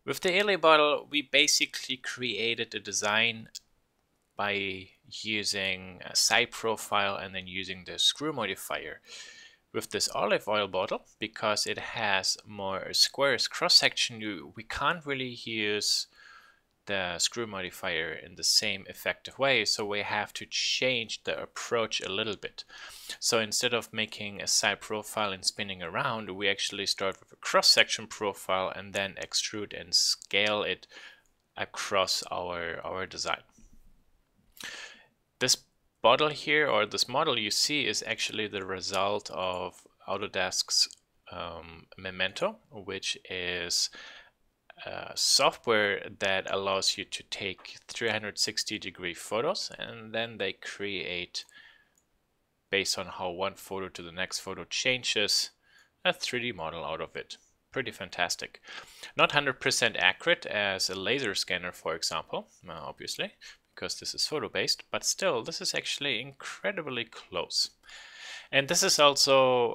With the Illy bottle, we basically created a design by using a side profile and then using the screw modifier. With this olive oil bottle, because it has more squares cross-section, we can't really use the screw modifier in the same effective way, so we have to change the approach a little bit. So instead of making a side profile and spinning around, we actually start with a cross-section profile and then extrude and scale it across our design. This bottle here, or this model you see, is actually the result of Autodesk's Memento, which is software that allows you to take 360-degree photos, and then they create, based on how one photo to the next photo changes, a 3D model out of it. Pretty fantastic. Not 100% accurate as a laser scanner, for example, obviously, because this is photo-based, but still, this is actually incredibly close. And this is also,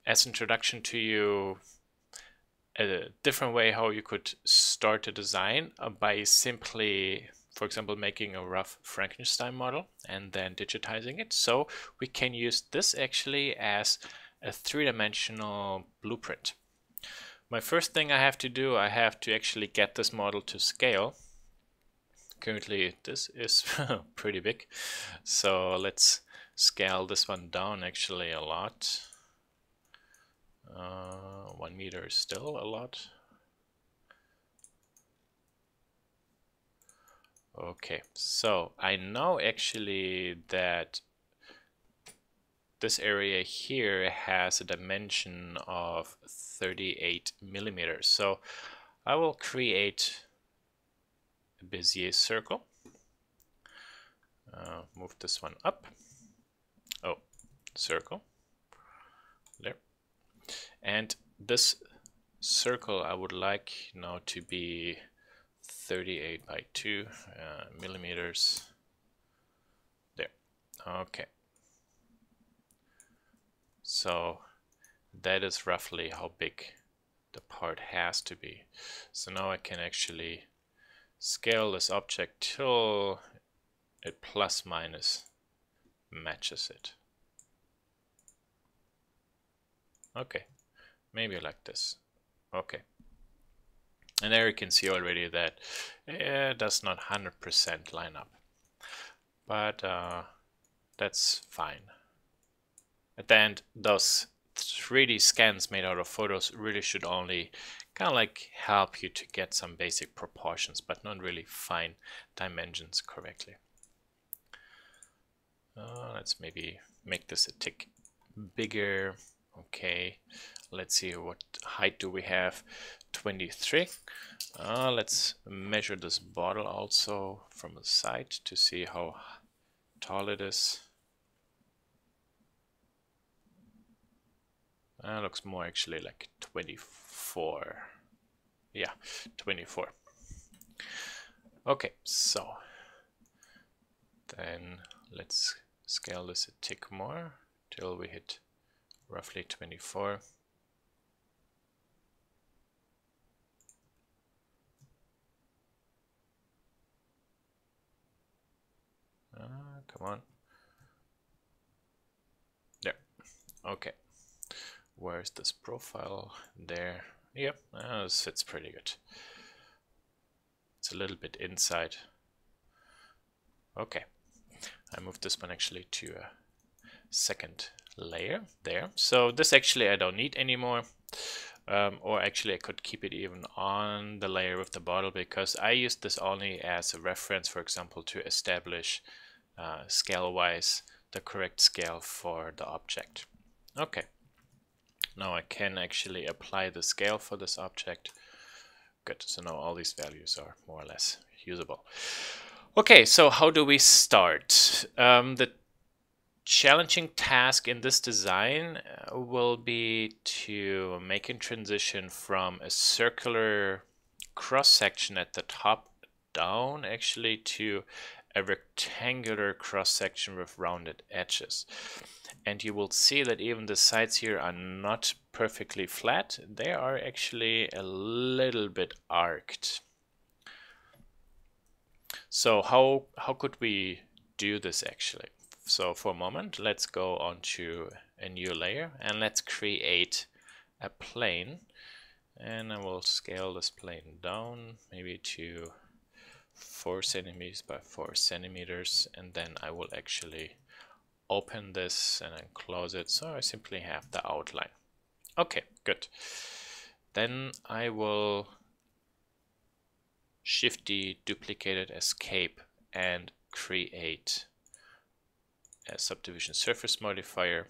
as introduction to you, a different way how you could start a design by simply, for example, making a rough Frankenstein model and then digitizing it. So we can use this actually as a three-dimensional blueprint. My first thing I have to do, I have to actually get this model to scale. Currently this is pretty big, so let's scale this one down actually a lot. 1 meter is still a lot. Okay, so I know actually that this area here has a dimension of 38 millimeters. So I will create a Bezier circle. Move this one up. Oh, circle. There. And this circle I would like now to be 38 by 2 millimeters. There. Okay. So that is roughly how big the part has to be. So now I can actually scale this object till it plus minus matches it. Okay, maybe like this. Okay. And there you can see already that it does not 100% line up. But that's fine. At the end, those 3D scans made out of photos really should only kind of like help you to get some basic proportions, but not really fine dimensions correctly. Let's maybe make this a tick bigger. Okay, let's see, what height do we have? 23. Let's measure this bottle also from the side to see how tall it is. Looks more actually like 24. Yeah, 24. Okay, so then let's scale this a tick more till we hit roughly 24. Come on. There. Okay. Where's this profile? There. Yep, this fits pretty good. It's a little bit inside. Okay. I moved this one actually to a second layer there. So this actually I don't need anymore. Or actually I could keep it even on the layer with the bottle, because I used this only as a reference, for example, to establish scale-wise the correct scale for the object. Okay. Now I can actually apply the scale for this object. Good, so now all these values are more or less usable. Okay, so how do we start? The challenging task in this design will be to make a transition from a circular cross-section at the top down actually to a rectangular cross section with rounded edges. And you will see that even the sides here are not perfectly flat. They are actually a little bit arced. So how could we do this actually? So for a moment, let's go on to a new layer and let's create a plane. And I will scale this plane down maybe to 4 centimeters by 4 centimeters, and then I will actually open this and then close it, so I simply have the outline. Okay, good. Then I will Shift D, duplicate it, escape, and create a subdivision surface modifier.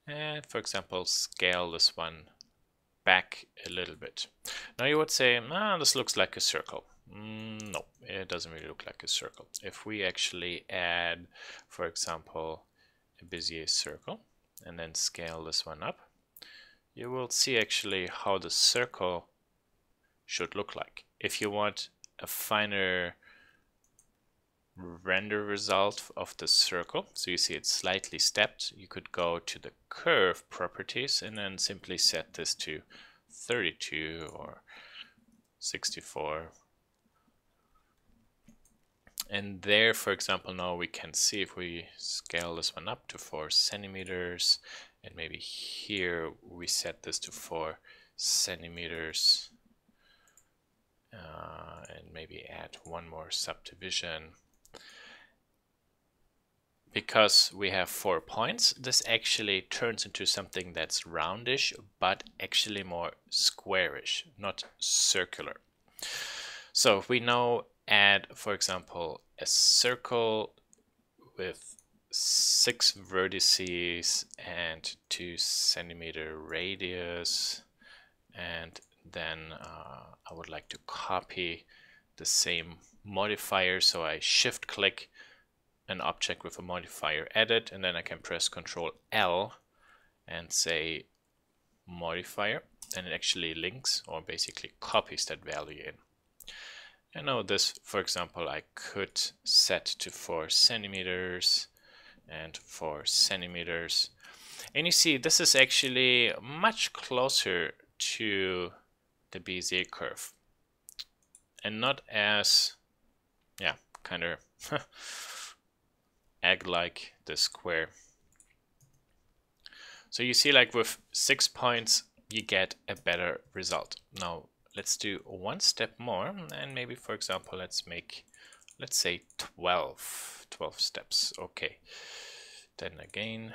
And for example, scale this one back a little bit. Now you would say, this looks like a circle. No, it doesn't really look like a circle. If we actually add, for example, a Bezier circle and then scale this one up, you will see actually how the circle should look like. If you want a finer render result of the circle, so you see it's slightly stepped, you could go to the curve properties and then simply set this to 32 or 64. And there, for example, now we can see if we scale this one up to 4 centimeters, and maybe here we set this to 4 centimeters, and maybe add one more subdivision. Because we have 4 points, this actually turns into something that's roundish, but actually more squarish, not circular. So if we now add, for example, a circle with 6 vertices and 2 centimeter radius, and then I would like to copy the same modifier, so I shift click an object with a modifier edit, and then I can press Ctrl L and say modifier, and it actually links or basically copies that value in. And now this, for example, I could set to 4 centimeters and 4 centimeters. And you see this is actually much closer to the Bezier curve and not as, yeah, kind of egg-like the square. So you see, like with 6 points, you get a better result. Now let's do one step more, and maybe, for example, let's say 12 steps. Okay, then again,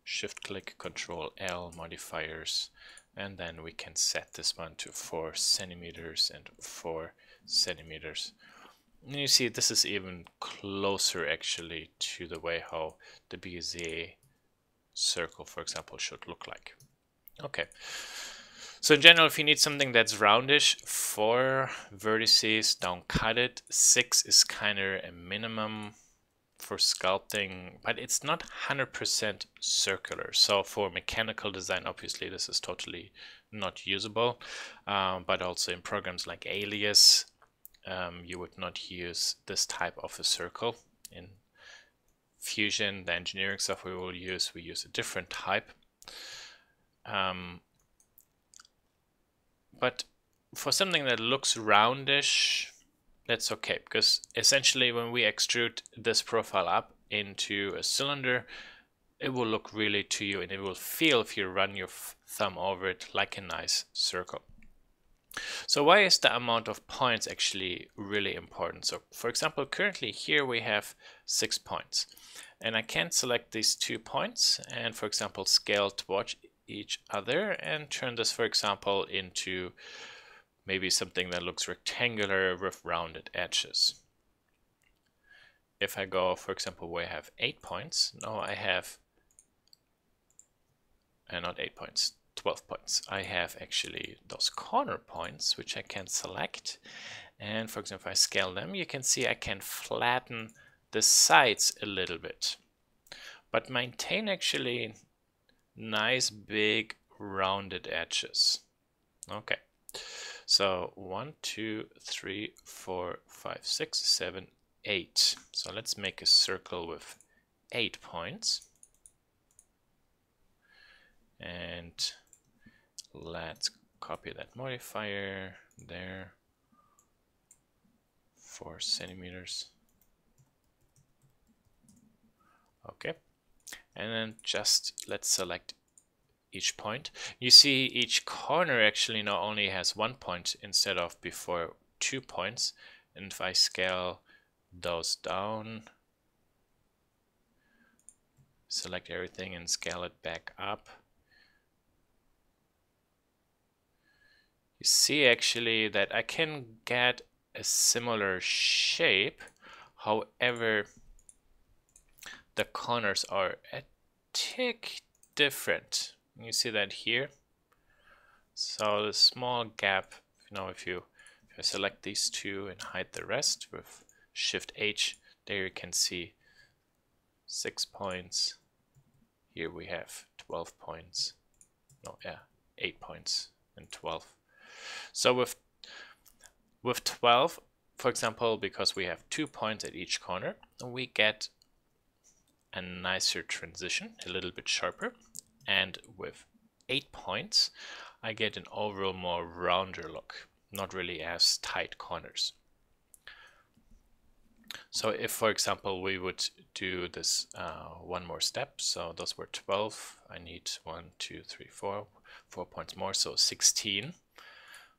shift click, Ctrl L, modifiers, and then we can set this one to 4 centimeters and 4 centimeters. And you see this is even closer actually to the way how the Bezier circle, for example, should look like. Okay, so in general, if you need something that's roundish, 4 vertices, don't cut it. 6 is kind of a minimum for sculpting, but it's not 100% circular. So for mechanical design, obviously this is totally not usable, but also in programs like Alias, you would not use this type of a circle. In Fusion, the engineering software we use a different type. But for something that looks roundish, that's okay, because essentially when we extrude this profile up into a cylinder, it will look really to you, and it will feel, if you run your thumb over it, like a nice circle. So why is the amount of points actually really important? So for example, currently here we have 6 points, and I can select these 2 points and, for example, scale towards each other and turn this, for example, into maybe something that looks rectangular with rounded edges. If I go, for example, where I have 8 points, now I have, not 8 points, 12 points. I have actually those corner points, which I can select. And for example, if I scale them, you can see I can flatten the sides a little bit, but maintain actually nice big rounded edges. Okay, So 1, 2, 3, 4, 5, 6, 7, 8. So let's make a circle with 8 points. And let's copy that modifier there. 4 centimeters. Okay. And then just let's select each point. You see each corner actually now only has 1 point instead of before 2 points. And if I scale those down, select everything and scale it back up, you see actually that I can get a similar shape. However, the corners are a tick different. You see that here. So the small gap, if you select these two and hide the rest with Shift H, there you can see 6 points. Here we have 12 points. No, yeah, 8 points and 12. So with 12, for example, because we have 2 points at each corner, we get a nicer transition, a little bit sharper. And with 8 points, I get an overall more rounder look, not really as tight corners. So if, for example, we would do this one more step, so those were 12, I need 1, 2, 3, 4 points more, so 16.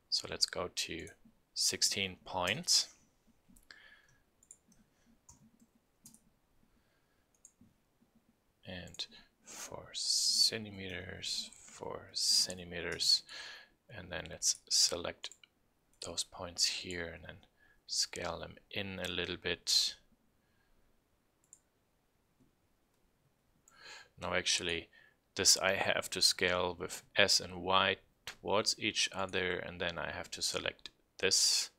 So let's go to 16 points. And 4 centimeters, 4 centimeters, and then let's select those points here and then scale them in a little bit. Now actually this I have to scale with S and Y towards each other, and then I have to select this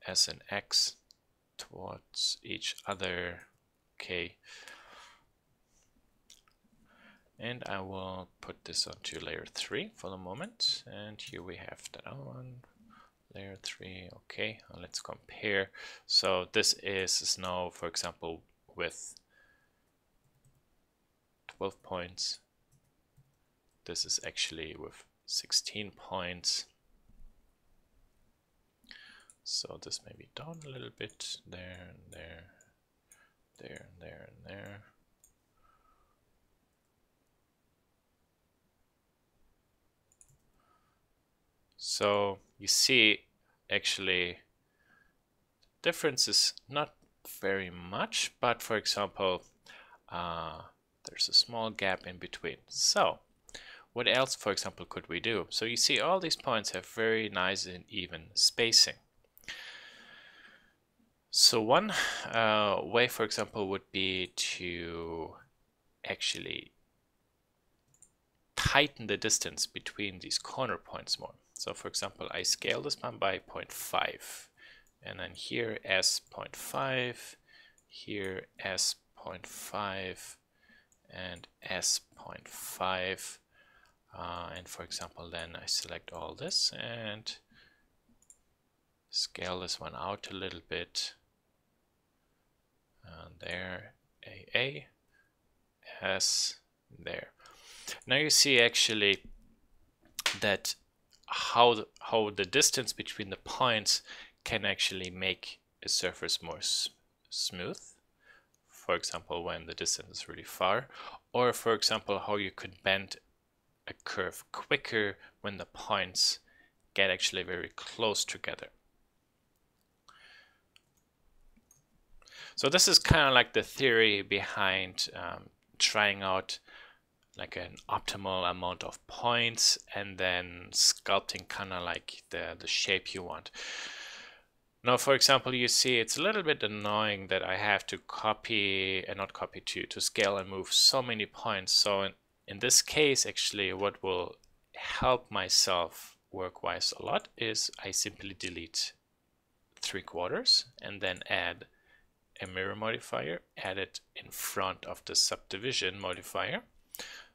S and X towards each other. Okay. And I will put this onto layer 3 for the moment. And here we have that other one, layer 3. Okay, let's compare. So this is now, for example, with 12 points. This is actually with 16 points. So this may be down a little bit, there and there, there and there and there. So you see actually difference is not very much, but for example, there's a small gap in between. So what else, for example, could we do? So you see all these points have very nice and even spacing. So one way, for example, would be to actually tighten the distance between these corner points more. So for example, I scale this one by 0.5, and then here S 0.5, here S 0.5, and S 0.5. And for example, then I select all this and scale this one out a little bit. And there, AA, S, there. Now you see actually that how the distance between the points can actually make a surface more smooth. For example, when the distance is really far, or for example, how you could bend a curve quicker when the points get actually very close together. So this is kind of like the theory behind trying out like an optimal amount of points and then sculpting kind of like the shape you want. Now, for example, you see it's a little bit annoying that I have to copy and not copy to scale and move so many points. So in this case, actually, what will help myself work-wise a lot is I simply delete 3/4 and then add a mirror modifier, add it in front of the subdivision modifier,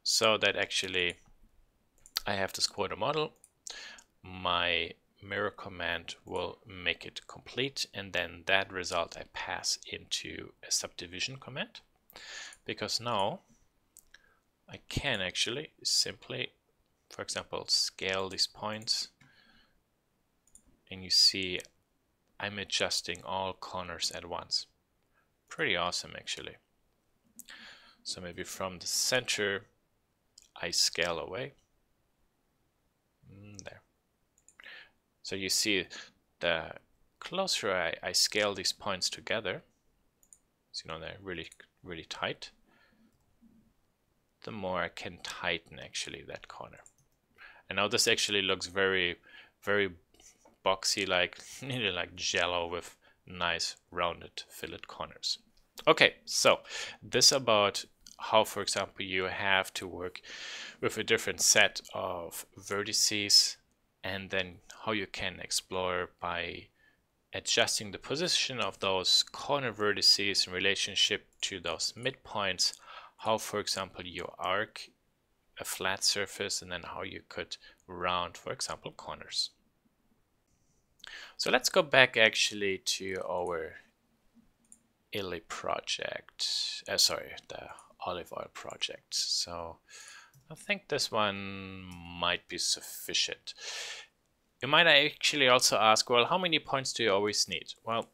so that actually I have this quarter model. My mirror command will make it complete, and then that result I pass into a subdivision command, because now I can actually simply, for example, scale these points, and you see I'm adjusting all corners at once. Pretty awesome actually. So maybe from the center I scale away. There. So you see, the closer I scale these points together, so you know they're really tight, the more I can tighten actually that corner. And now this actually looks very boxy, like nearly like jello with nice rounded fillet corners. Okay, so this about how, for example, you have to work with a different set of vertices, and then how you can explore by adjusting the position of those corner vertices in relationship to those midpoints, how, for example, you arc a flat surface, and then how you could round, for example, corners. So let's go back actually to our Illy project, the olive oil project. So I think this one might be sufficient. You might actually also ask, well, how many points do you always need? Well,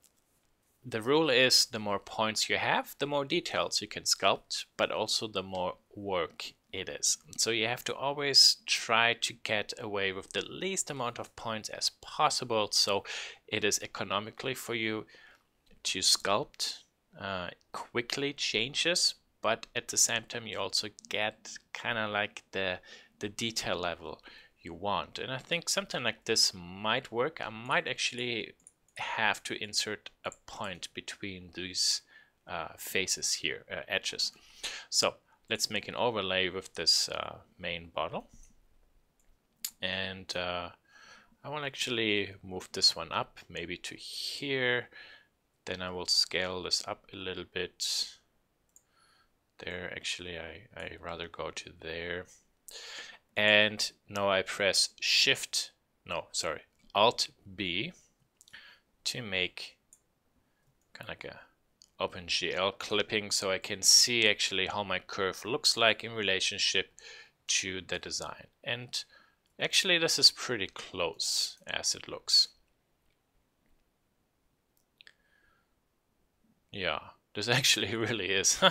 the rule is the more points you have, the more details you can sculpt, but also the more work it is. So you have to always try to get away with the least amount of points as possible, so it is economically for you to sculpt quickly changes, but at the same time you also get kind of like the detail level you want. And I think something like this might work. I might actually have to insert a point between these faces here, edges. So let's make an overlay with this main bottle, and I will actually move this one up maybe to here. Then I will scale this up a little bit. There, actually, I rather go to there. And now I press Alt B to make kind of like a OpenGL clipping, so I can see actually how my curve looks like in relationship to the design. And actually this is pretty close as it looks. Yeah, this actually really is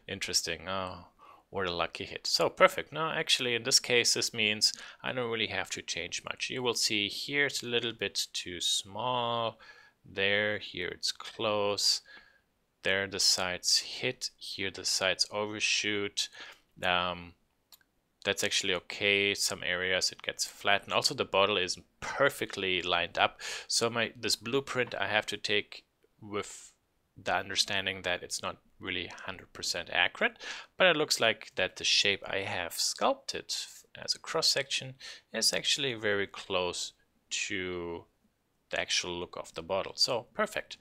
interesting. Oh, what a lucky hit. So perfect. Now actually in this case this means I don't really have to change much. You will see here it's a little bit too small. There, here it's close. There the sides hit, here the sides overshoot. That's actually okay. Some areas it gets flattened. Also the bottle is perfectly lined up. So this blueprint I have to take with the understanding that it's not really 100% accurate, but it looks like that the shape I have sculpted as a cross section is actually very close to the actual look of the bottle. So perfect.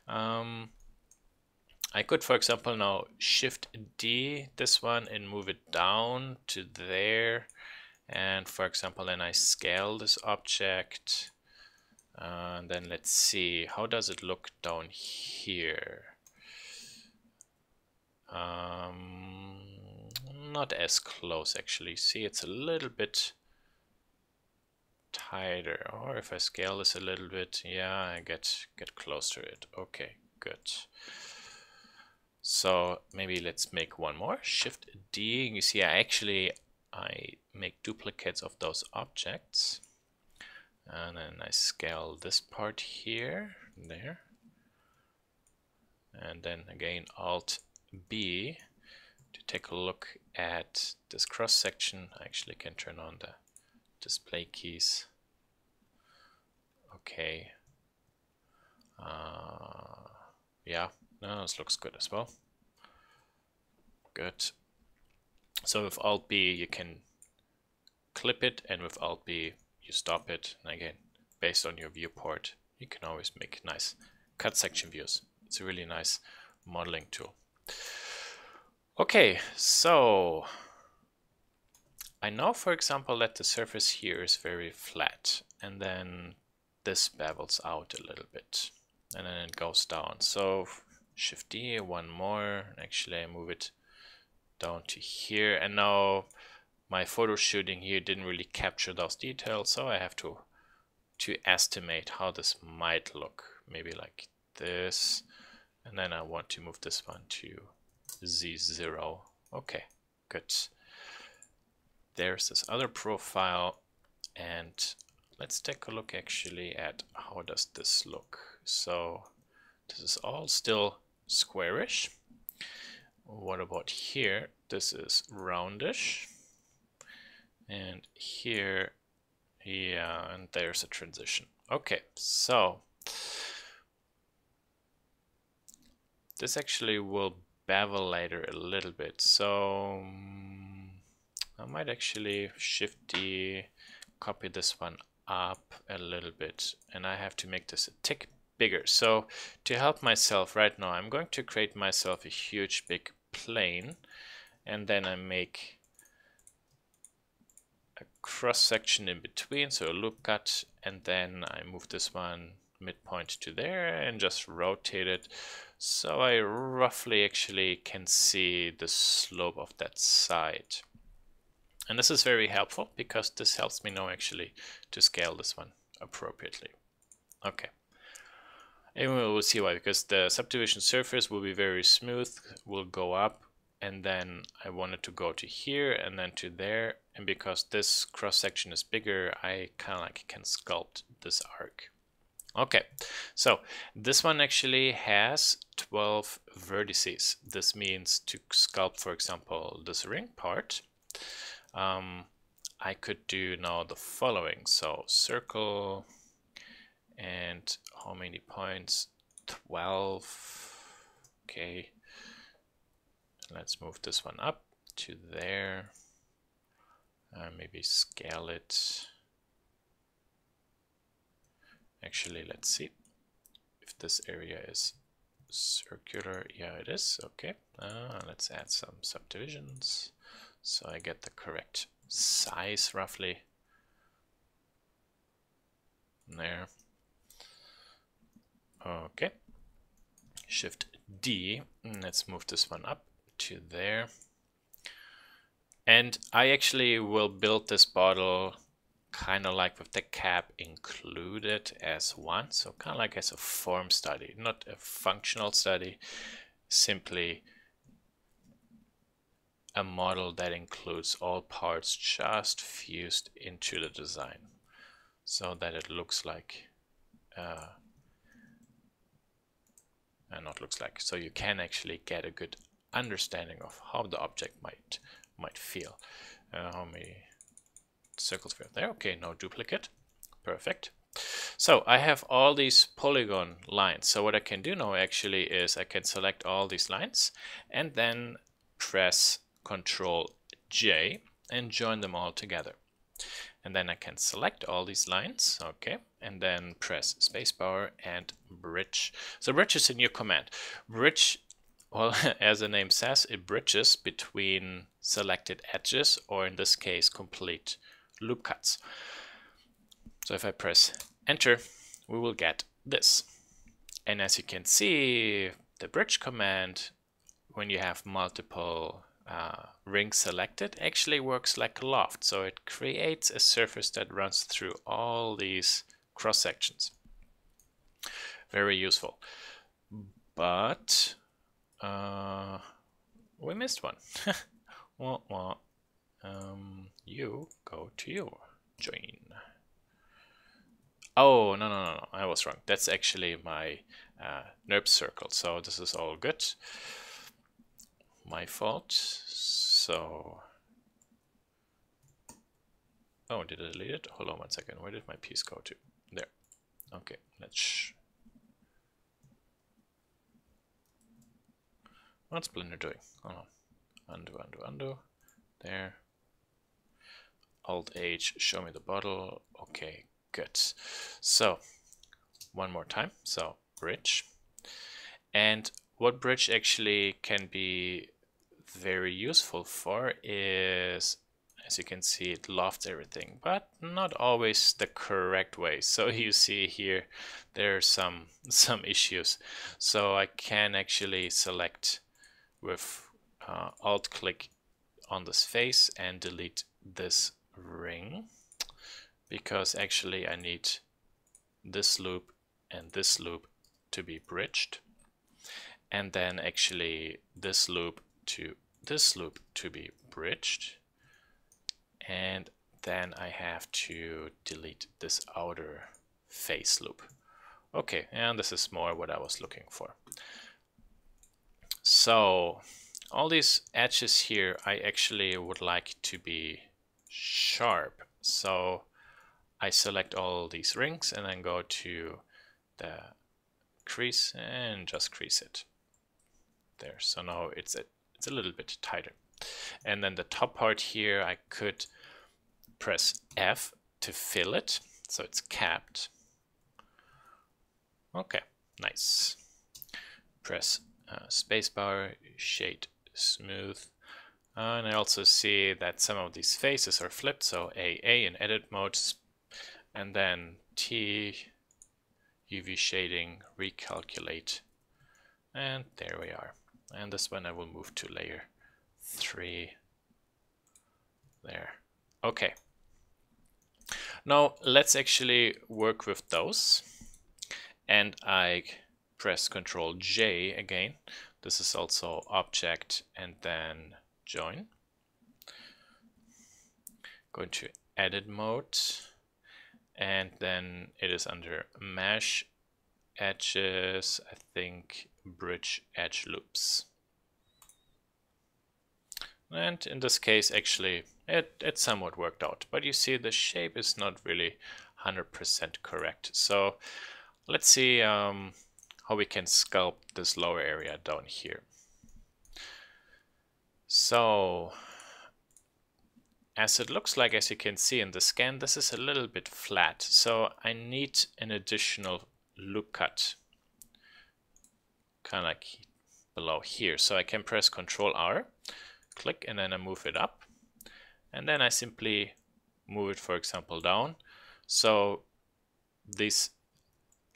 I could, for example, now Shift D this one and move it down to there. And for example, then I scale this object. And then let's see, how does it look down here? Not as close actually. See, it's a little bit tighter. Or if I scale this a little bit, yeah, I get close to it. Okay, good. So maybe let's make one more. Shift D. You see, I make duplicates of those objects. And then I scale this part here, there. And then again Alt B to take a look at this cross section. I actually can turn on the display keys. Okay. Yeah, no, this looks good as well. Good. So with Alt B you can clip it, and with Alt B you stop it. And again, based on your viewport, you can always make nice cut section views. It's a really nice modeling tool. Okay, so I know, for example, that the surface here is very flat, and then this bevels out a little bit, and then it goes down. So Shift D, one more. Actually, I move it down to here, and now my photo shooting here didn't really capture those details, so I have to estimate how this might look. Maybe like this, and then I want to move this one to Z0. Okay, good. There's this other profile, and let's take a look actually at how does this look. So this is all still squarish. What about here? This is roundish, and here, yeah, and there's a transition. Okay, so this actually will bevel later a little bit, so I might actually Shift D, copy this one up a little bit, and I have to make this a tick bigger. So to help myself right now, I'm going to create myself a huge big plane, and then I make a cross section in between, so a loop cut, and then I move this one midpoint to there and just rotate it, so I roughly actually can see the slope of that side. And this is very helpful because this helps me now actually to scale this one appropriately. Okay. And we will see why, because the subdivision surface will be very smooth, will go up, and then I want it to go to here and then to there, and because this cross section is bigger, I kind of like can sculpt this arc. Okay, so this one actually has 12 vertices. This means to sculpt, for example, this ring part, I could do now the following. So circle, and how many points? 12. Okay, let's move this one up to there. Maybe scale it. Actually, let's see if this area is circular. Yeah, it is. Okay, let's add some subdivisions so I get the correct size roughly. There. Okay, Shift D, let's move this one up to there. And I actually will build this bottle kind of like with the cap included as one, so kind of like as a form study, not a functional study, simply a model that includes all parts just fused into the design, so that it looks like not looks like, so you can actually get a good understanding of how the object might feel. How many circles we have there? Okay, no duplicate. Perfect. So I have all these polygon lines. So what I can do now actually is I can select all these lines and then press Ctrl J and join them all together. And then I can select all these lines, okay, and then press spacebar and bridge. So bridge is a new command. Bridge, well, as the name says, it bridges between selected edges, or in this case, complete loop cuts. So if I press enter, we will get this. And as you can see, the bridge command, when you have multiple rings selected, actually works like a loft. So it creates a surface that runs through all these cross sections. Very useful. But we missed one. You go to your join. Oh, no, I was wrong. That's actually my NURBS circle. So this is all good. My fault. So, oh, did I delete it? Hold on 1 second. Where did my piece go to? There. Okay, let's. What's Blender doing? Oh, undo. There. Alt H, show me the bottle. Okay, good. So, one more time. So, bridge. And what bridge actually can be very useful for is as you can see, it lofts everything, but not always the correct way. So you see here, there are some issues. So I can actually select with Alt click on this face and delete this ring, because actually I need this loop and this loop to be bridged, and then actually this loop to this loop to be bridged, and then I have to delete this outer face loop. Okay, and this is more what I was looking for. So all these edges here I actually would like to be sharp. So I select all these rings and then go to the crease and just crease it there. So now it's a little bit tighter. And then the top part here, I could press F to fill it, so it's capped. Okay, nice. Press spacebar, shade smooth. And I also see that some of these faces are flipped, so AA in edit mode, and then T, UV shading, recalculate, and there we are. And this one I will move to layer 3 there. Okay, now let's actually work with those, and I press Ctrl J again. This is also object and then join. Go to edit mode, and then it is under mesh edges, I think bridge edge loops. And in this case, actually, it somewhat worked out. But you see the shape is not really 100% correct. So let's see how we can sculpt this lower area down here. So as it looks like, as you can see in the scan, this is a little bit flat. So I need an additional loop cut, kind of like below here. So I can press Ctrl R, click, and then I move it up. And then I simply move it, for example, down. So these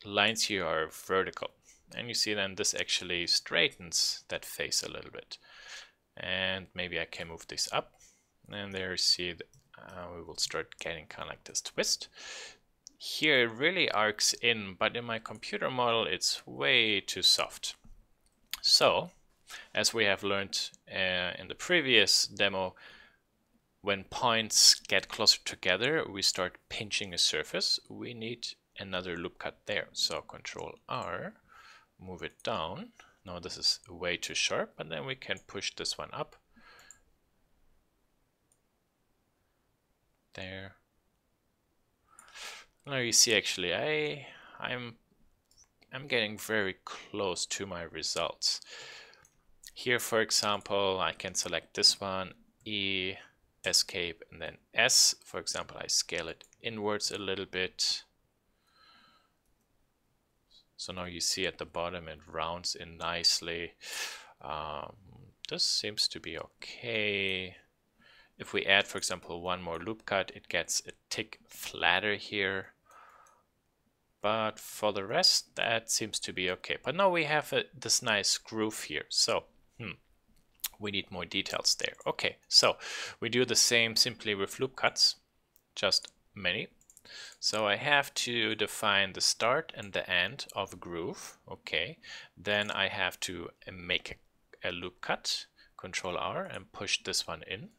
lines here are vertical. And you see then this actually straightens that face a little bit. And maybe I can move this up. And there you see we will start getting kind of like this twist. Here it really arcs in, but in my computer model it's way too soft. So, as we have learned in the previous demo, when points get closer together, we start pinching a surface. We need another loop cut there. So Ctrl R, move it down. Now this is way too sharp, and then we can push this one up. There. Now you see actually I'm getting very close to my results. Here, for example, I can select this one, E, escape, and then S. For example, I scale it inwards a little bit. So now you see at the bottom it rounds in nicely. This seems to be okay. If we add, for example, one more loop cut, it gets a tick flatter here. But for the rest, that seems to be okay. But now we have this nice groove here. So we need more details there. Okay, so we do the same simply with loop cuts, just many. So I have to define the start and the end of a groove. Okay, then I have to make a loop cut, Ctrl R, and push this one in.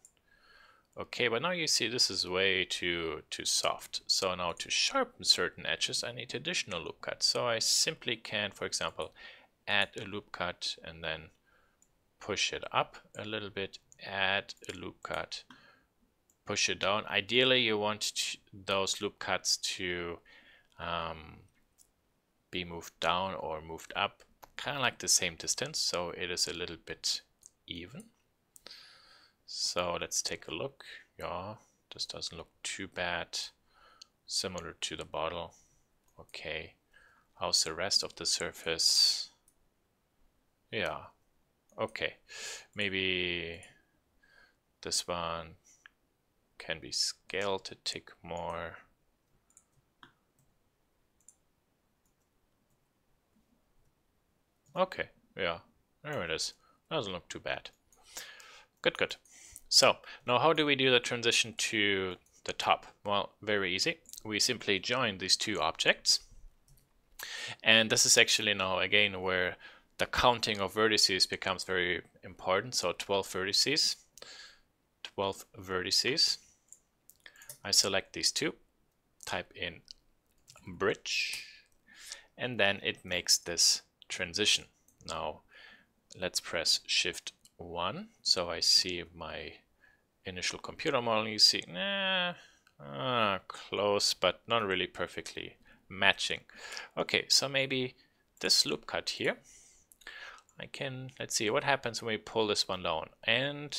Okay, but now you see this is way too soft. So now to sharpen certain edges, I need additional loop cuts. So I simply can, for example, add a loop cut and then push it up a little bit, add a loop cut, push it down. Ideally, you want those loop cuts to be moved down or moved up, kind of like the same distance, so it is a little bit even. So let's take a look. Yeah, this doesn't look too bad. Similar to the bottle. Okay, how's the rest of the surface? Yeah, okay. Maybe this one can be scaled to tick more. Okay, yeah, there it is. Doesn't look too bad. Good, good. So now how do we do the transition to the top? Well, very easy. We simply join these two objects. And this is actually now again where the counting of vertices becomes very important. So 12 vertices. 12 vertices. I select these two, type in bridge, and then it makes this transition. Now let's press Shift 1 so I see my initial computer model. You see, close, but not really perfectly matching. Okay, so maybe this loop cut here, I can, let's see what happens when we pull this one down. And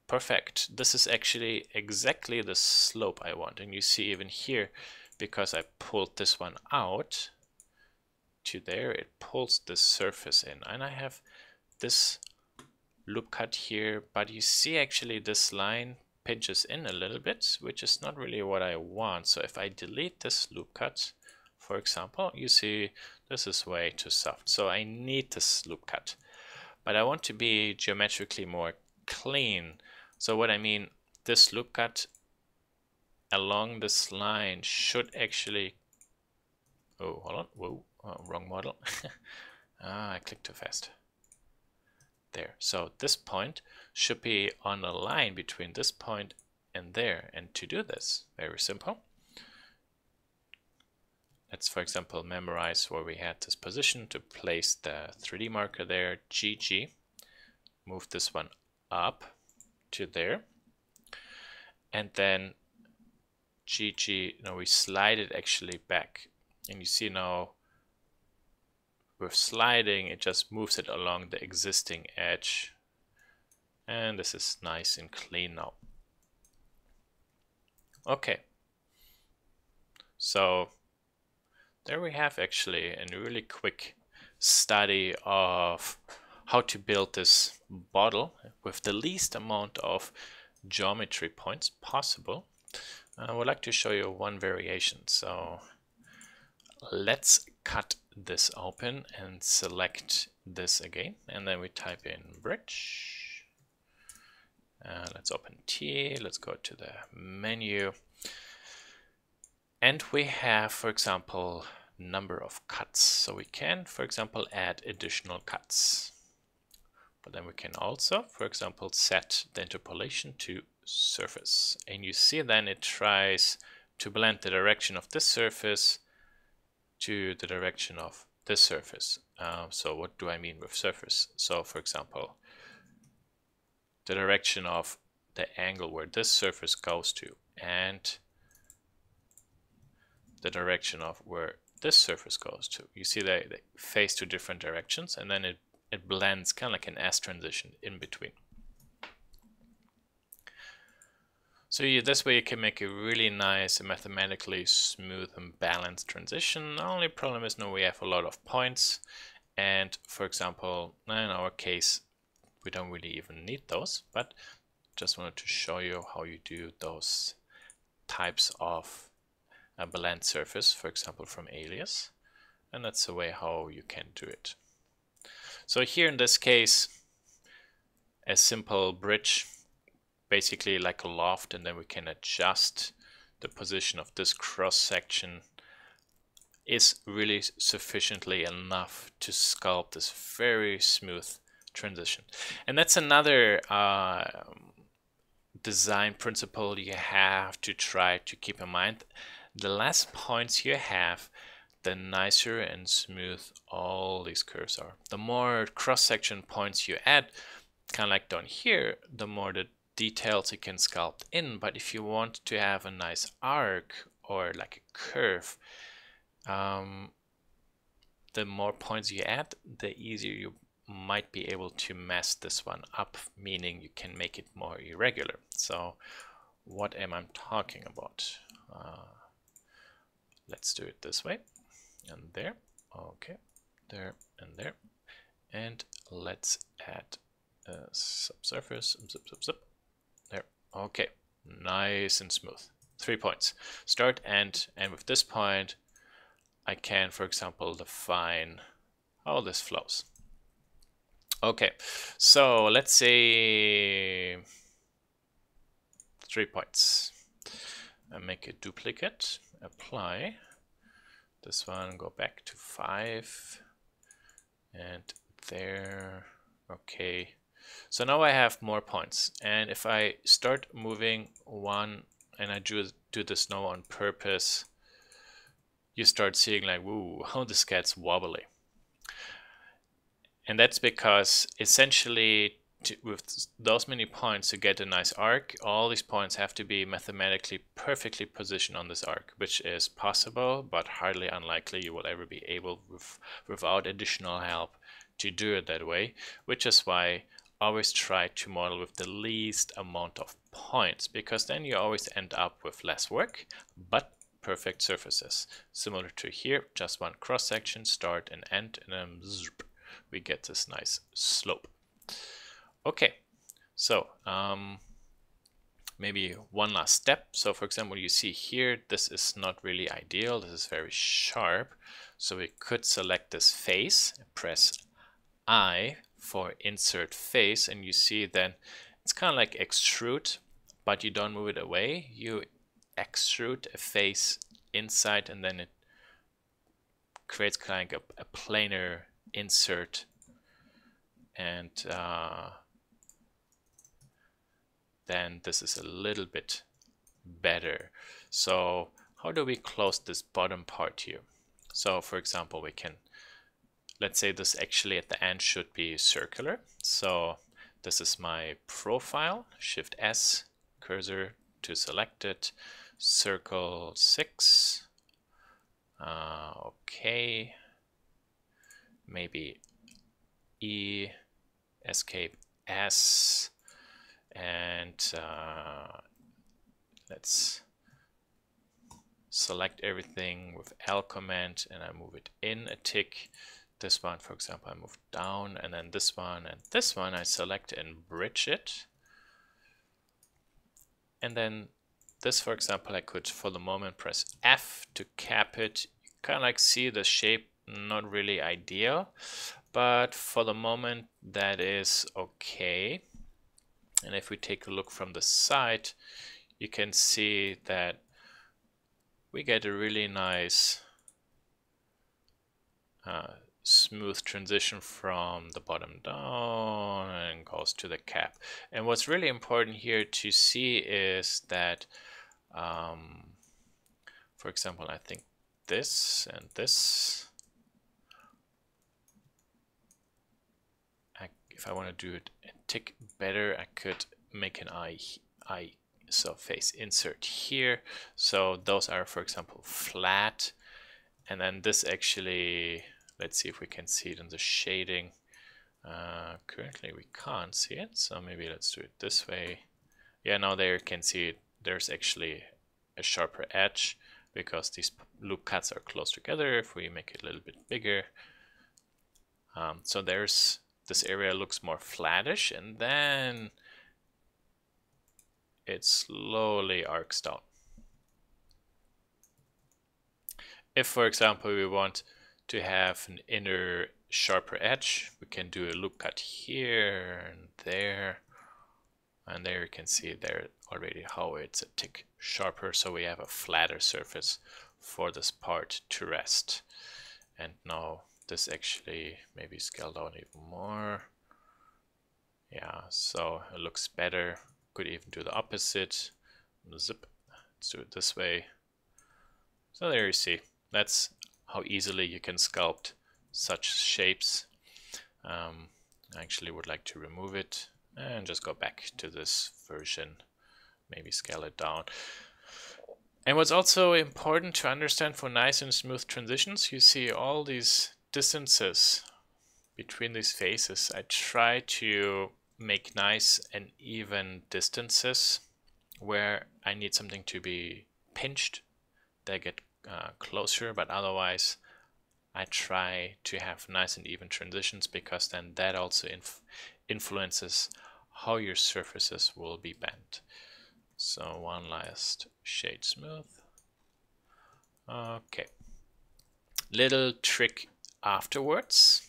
perfect, this is actually exactly the slope I want. And you see even here, because I pulled this one out to there, it pulls this surface in. And I have this loop cut here, but you see actually this line pinches in a little bit, which is not really what I want. So if I delete this loop cut, for example, you see this is way too soft. So I need this loop cut, but I want to be geometrically more clean. So what I mean, this loop cut along this line should actually, oh, hold on, whoa, oh, wrong model. I clicked too fast. There, so this point should be on a line between this point and there. And to do this, very simple. Let's, for example, memorize where we had this position to place the 3D marker there, GG. Move this one up to there. And then GG, now we slide it actually back. And you see now with sliding, it just moves it along the existing edge. And this is nice and clean now. Okay. So there we have actually a really quick study of how to build this bottle with the least amount of geometry points possible. I would like to show you one variation. So let's cut this open and select this again, and then we type in bridge. Let's open T, let's go to the menu, and we have, for example, number of cuts. So we can, for example, add additional cuts, but then we can also, for example, set the interpolation to surface, and you see then it tries to blend the direction of this surface to the direction of this surface. So what do I mean with surface? So for example, the direction of the angle where this surface goes to and the direction of where this surface goes to. You see they face two different directions, and then it blends kind of like an S transition in between. So this way you can make a really nice and mathematically smooth and balanced transition. The only problem is now we have a lot of points, and for example, in our case, we don't really even need those, but just wanted to show you how you do those types of a blend surface, for example, from Alias, and that's the way how you can do it. So here in this case, a simple bridge, basically like a loft, and then we can adjust the position of this cross section, is really sufficiently enough to sculpt this very smooth transition. And that's another design principle you have to try to keep in mind. The less points you have, the nicer and smooth all these curves are. The more cross-section points you add, kind of like down here, the more the details you can sculpt in. But if you want to have a nice arc or like a curve, the more points you add, the easier you might be able to mess this one up, meaning you can make it more irregular. So what am I talking about? Let's do it this way, and there, okay, there and there, and let's add a subsurface, zip, there, okay. nice and smooth. 3 points. Start, end, and with this point, I can, for example, define how this flows. Okay, so let's say 3 points. I make a duplicate, apply. This one, go back to 5, and there. Okay, so now I have more points, and if I start moving one, and I do this now on purpose, you start seeing like, woo, how this gets wobbly. And that's because essentially with those many points to get a nice arc, all these points have to be mathematically perfectly positioned on this arc, which is possible, but hardly unlikely you will ever be able without additional help to do it that way, which is why always try to model with the least amount of points, because then you always end up with less work, but perfect surfaces. Similar to here, just one cross section, start and end, and then we get this nice slope. Okay, so maybe one last step. So for example, you see here, this is not really ideal. This is very sharp. So we could select this face, press I for insert face, and you see then it's kind of like extrude, but you don't move it away. You extrude a face inside, and then it creates kind of like a planar insert, and then this is a little bit better. So how do we close this bottom part here? So for example, we can, let's say this actually at the end should be circular. So this is my profile, Shift S, cursor to select it, circle 6. Okay, maybe E, escape S, and let's select everything with L command, and I move it in a tick. This one, for example, I move down, and then this one and this one I select and bridge it. And then this, for example, I could for the moment press F to cap it. You kind of like see the shape not really ideal, but for the moment that is okay. And if we take a look from the side, you can see that we get a really nice smooth transition from the bottom down and goes to the cap. And what's really important here to see is that for example, I think this and this, if I want to do it a tick better, I could make an I so face insert here. So those are, for example, flat, and then this actually, let's see if we can see it in the shading. Currently we can't see it, so maybe let's do it this way. Yeah, now there you can see it. There's actually a sharper edge because these loop cuts are close together. If we make it a little bit bigger, so there's this area looks more flattish, and then it slowly arcs down. If, for example, we want to have an inner sharper edge, we can do a loop cut here and there. And there you can see there already how it's a tick sharper, so we have a flatter surface for this part to rest. And now this actually maybe scale down even more. Yeah, so it looks better. Could even do the opposite. Zip. Let's do it this way. So there you see. That's how easily you can sculpt such shapes. I actually would like to remove it and just go back to this version. Maybe scale it down. And what's also important to understand for nice and smooth transitions, you see all these distances between these faces. I try to make nice and even distances where I need something to be pinched. They get closer, but otherwise I try to have nice and even transitions, because then that also influences how your surfaces will be bent. So one last shade smooth. Okay. Little trick afterwards.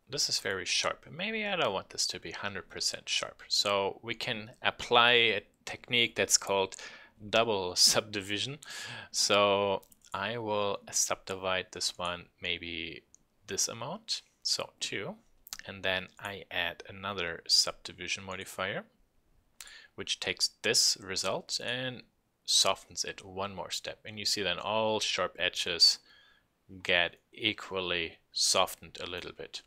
This is very sharp. Maybe I don't want this to be 100% sharp. So we can apply a technique that's called double subdivision. So I will subdivide this one maybe this amount, so 2, and then I add another subdivision modifier, which takes this result and softens it one more step. And you see then all sharp edges get equally softened a little bit.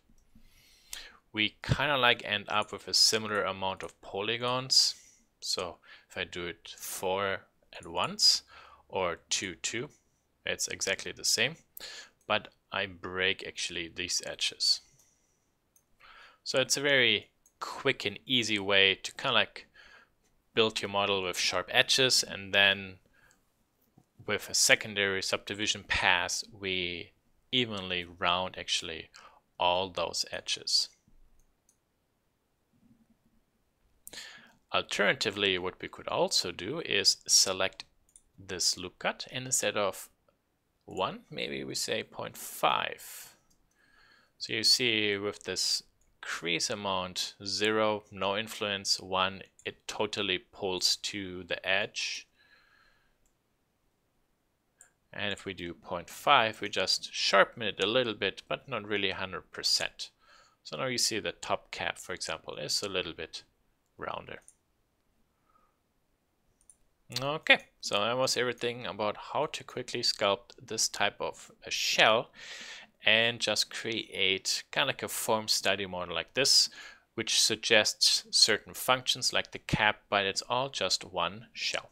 We kind of like end up with a similar amount of polygons. So if I do it 4 at once or 2, 2, it's exactly the same, but I break actually these edges. So it's a very quick and easy way to kind of like build your model with sharp edges, and then with a secondary subdivision pass, we evenly round actually all those edges. Alternatively, what we could also do is select this loop cut, and instead of 1, maybe we say 0.5. So you see with this crease amount, 0, no influence, 1, it totally pulls to the edge. And if we do 0.5, we just sharpen it a little bit, but not really 100%. So now you see the top cap, for example, is a little bit rounder. Okay, so that was everything about how to quickly sculpt this type of a shell and just create kind of like a form study model like this, which suggests certain functions like the cap, but it's all just one shell.